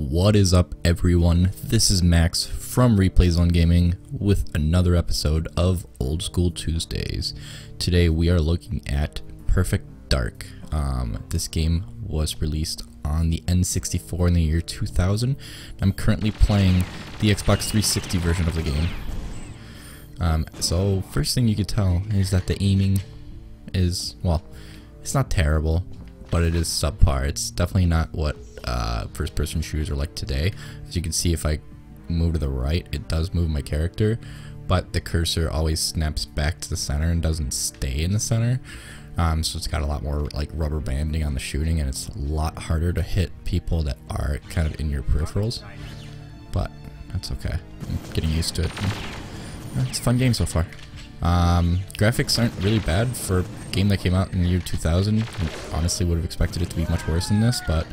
What is up, everyone? This is Max from Replay Zone Gaming with another episode of Old School Tuesdays. Today we are looking at Perfect Dark. This game was released on the N64 in the year 2000. I'm currently playing the Xbox 360 version of the game. So first thing you could tell is that the aiming is, well, it's not terrible, but it is subpar. It's definitely not what first-person shooters are like today. As you can see, if I move to the right, it does move my character, but the cursor always snaps back to the center and doesn't stay in the center. So it's got a lot more like rubber banding on the shooting, and it's a lot harder to hit people that are kind of in your peripherals. But that's okay. I'm getting used to it. It's a fun game so far. Graphics aren't really bad for a game that came out in the year 2000. I honestly would have expected it to be much worse than this, but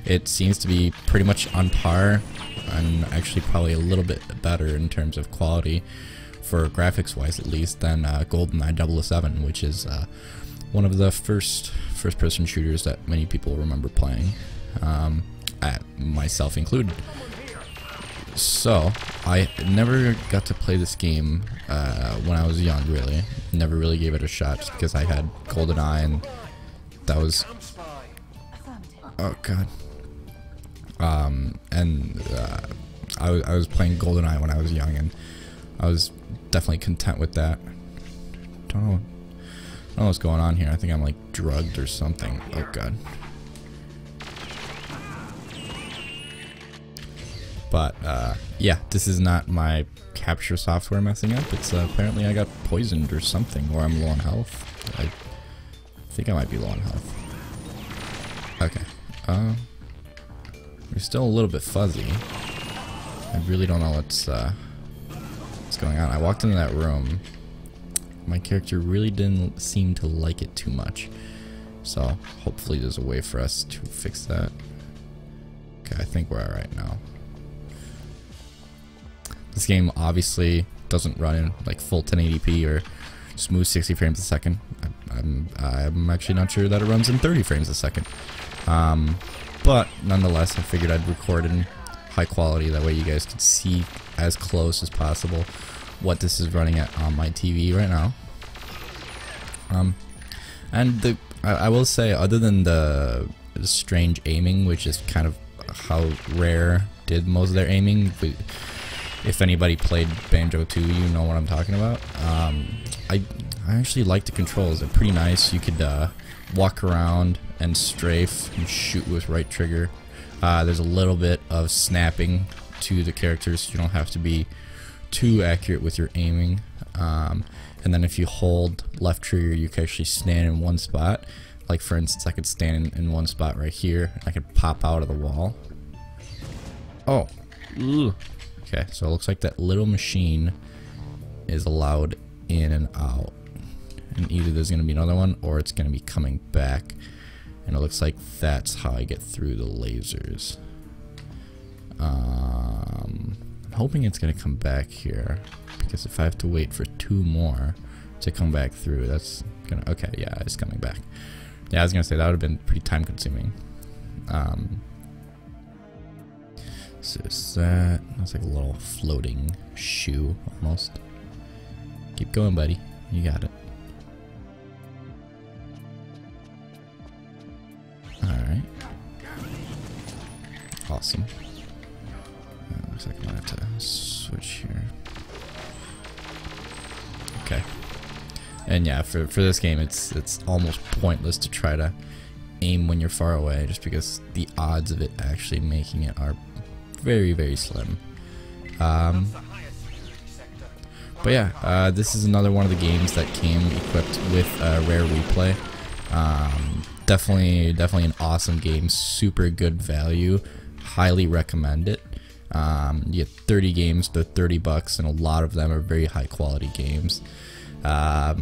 it seems to be pretty much on par, and actually probably a little bit better in terms of quality for graphics wise, at least, than GoldenEye 007, which is one of the first-person shooters that many people remember playing, myself included. So I never got to play this game when I was young, really. Never really gave it a shot just because I had GoldenEye, and that was, oh god. I was playing GoldenEye when I was young, and I was definitely content with that. Don't know what's going on here. I think I'm like drugged or something. Oh god. But yeah, this is not my capture software messing up. It's apparently I got poisoned or something, or I'm low on health. I think I might be low on health. Okay. We're still a little bit fuzzy. I really don't know what's going on. I walked into that room. My character really didn't seem to like it too much. So hopefully there's a way for us to fix that. Okay, I think we're alright now. This game obviously doesn't run in like full 1080p or smooth 60 frames a second. I'm actually not sure that it runs in 30 frames a second. But nonetheless, I figured I'd record in high quality. That way you guys could see as close as possible what this is running at on my TV right now. And I will say, other than the strange aiming, which is kind of how Rare did most of their aiming. If anybody played Banjo 2, you know what I'm talking about. I actually like the controls. They're pretty nice. You could walk around and strafe and shoot with right trigger. There's a little bit of snapping to the characters, so you don't have to be too accurate with your aiming. And then if you hold left trigger, you can actually stand in one spot. Like for instance, I could stand in one spot right here. I could pop out of the wall. Oh, ugh. Okay, so it looks like that little machine is allowed in and out. And either there's going to be another one, or it's going to be coming back. And it looks like that's how I get through the lasers. I'm hoping it's going to come back here, because if I have to wait for 2 more to come back through, that's going to... Okay, yeah, it's coming back. Yeah, I was going to say, that would have been pretty time consuming. So is that's like a little floating shoe almost. Keep going, buddy. You got it. Alright. Awesome. Looks like I'm gonna have to switch here. Okay. And yeah, for this game, it's almost pointless to try to aim when you're far away, just because the odds of it actually making it are very, very slim. But yeah, this is another one of the games that came equipped with Rare Replay. Definitely an awesome game. Super good value. Highly recommend it. You get 30 games for $30, and a lot of them are very high quality games. I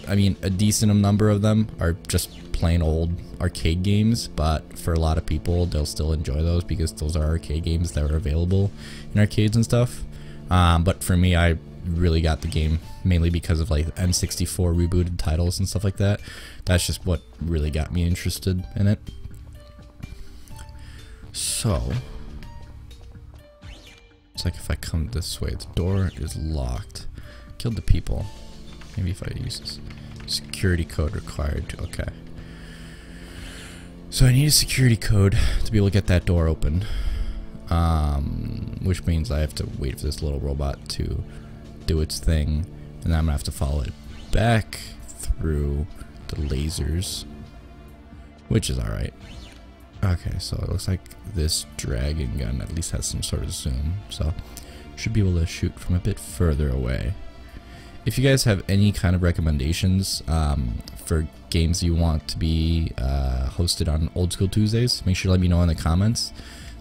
mean, a decent number of them are just plain old arcade games, but for a lot of people, they'll still enjoy those because those are arcade games that are available in arcades and stuff. But for me, I really got the game mainly because of like N64 rebooted titles and stuff like that. That's just what really got me interested in it. So It's like if I come this way, the door is locked. Killed the people. Maybe if I use this. Security code required. Okay. So I need a security code to be able to get that door open. Which means I have to wait for this little robot to do its thing. And then I'm going to have to follow it back through the lasers. Which is alright. Okay, so it looks like this dragon gun at least has some sort of zoom. So should be able to shoot from a bit further away. If you guys have any kind of recommendations for games you want to be hosted on Old School Tuesdays, make sure to let me know in the comments.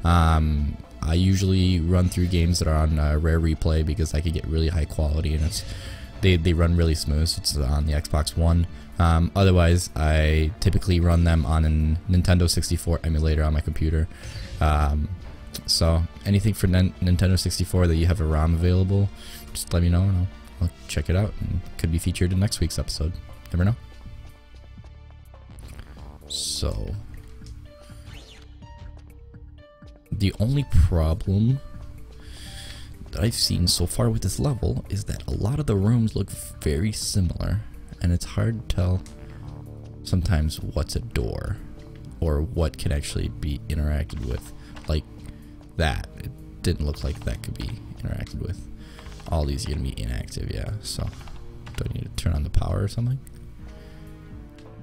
I usually run through games that are on Rare Replay because I can get really high quality and they run really smooth. So it's on the Xbox One. Otherwise, I typically run them on a Nintendo 64 emulator on my computer. So anything for Nintendo 64 that you have a ROM available, just let me know and I'll check it out and could be featured in next week's episode. Never know. So the only problem that I've seen so far with this level is that a lot of the rooms look very similar, and it's hard to tell sometimes what's a door or what can actually be interacted with. Like that, it didn't look like that could be interacted with. All these are gonna be inactive, yeah. So do I need to turn on the power or something?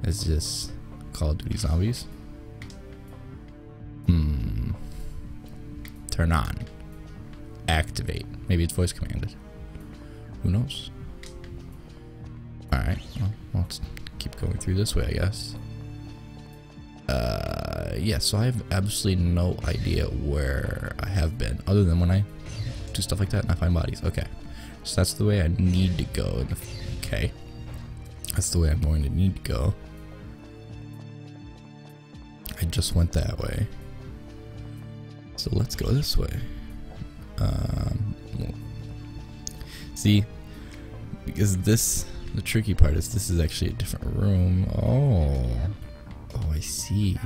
Is this Call of Duty Zombies? Turn on. Activate. Maybe it's voice commanded. Who knows? Alright, well, let's keep going through this way, I guess. Yeah, so I have absolutely no idea where I have been, other than when I do stuff like that and I find bodies. Okay, so that's the way I need to go. Okay, that's the way I'm going to need to go. I just went that way. So let's go this way. See, because the tricky part is this is actually a different room. Oh, I see.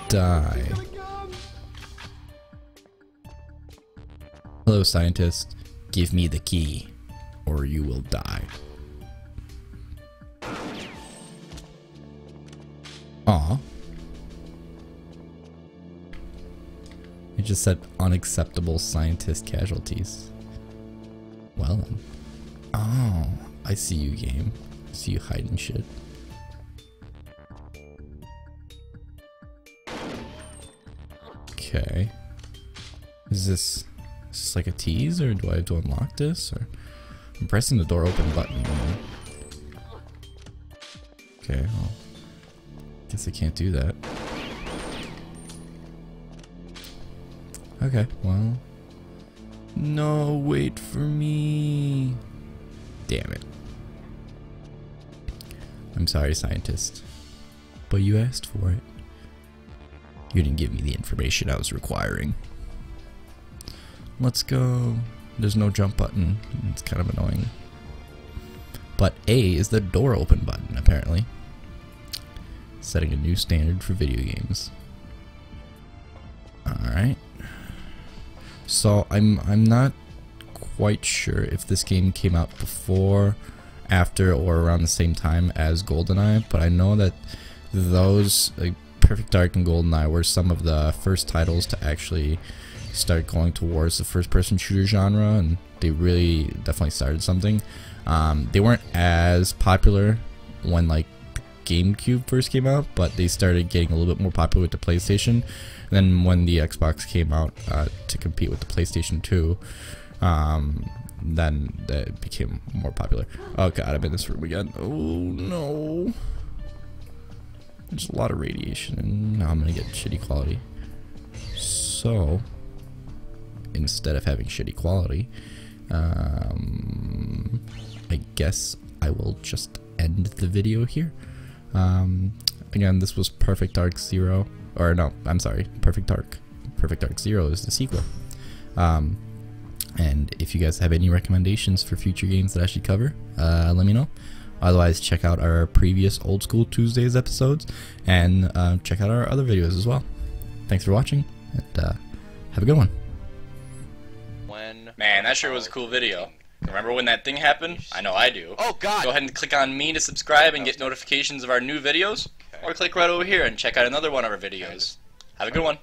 Die. Hello, scientist. Give me the key, or you will die. Aw. It just said unacceptable scientist casualties. Well then. Oh, I see you, game. I see you hiding shit. Okay. Is this like a tease, or do I have to unlock this? Or I'm pressing the door open button. Okay, well, guess I can't do that. Okay, well. No, wait for me. Damn it. I'm sorry, scientist, but you asked for it. You didn't give me the information I was requiring. Let's go. There's no jump button. It's kind of annoying. But A is the door open button, apparently. Setting a new standard for video games. Alright. So I'm not quite sure if this game came out before, after, or around the same time as GoldenEye, but I know that those, like Perfect Dark and GoldenEye, were some of the first titles to actually start going towards the first-person shooter genre, and they really definitely started something. They weren't as popular when like GameCube first came out, but they started getting a little bit more popular with the PlayStation. And then when the Xbox came out to compete with the PlayStation 2, then that became more popular. Oh god, I'm in this room again. Oh no. There's a lot of radiation, and now I'm gonna get shitty quality. So, instead of having shitty quality, I guess I will just end the video here. Again, this was Perfect Dark Zero, or no, I'm sorry, Perfect Dark. Perfect Dark Zero is the sequel. And if you guys have any recommendations for future games that I should cover, let me know. Otherwise, check out our previous Old School Tuesdays episodes, and check out our other videos as well. Thanks for watching, and have a good one. when. Man, that sure was a cool video. Remember when that thing happened? I know I do. Oh God! Go ahead and click on me to subscribe and get notifications of our new videos, or click right over here and check out another one of our videos. Have a good one.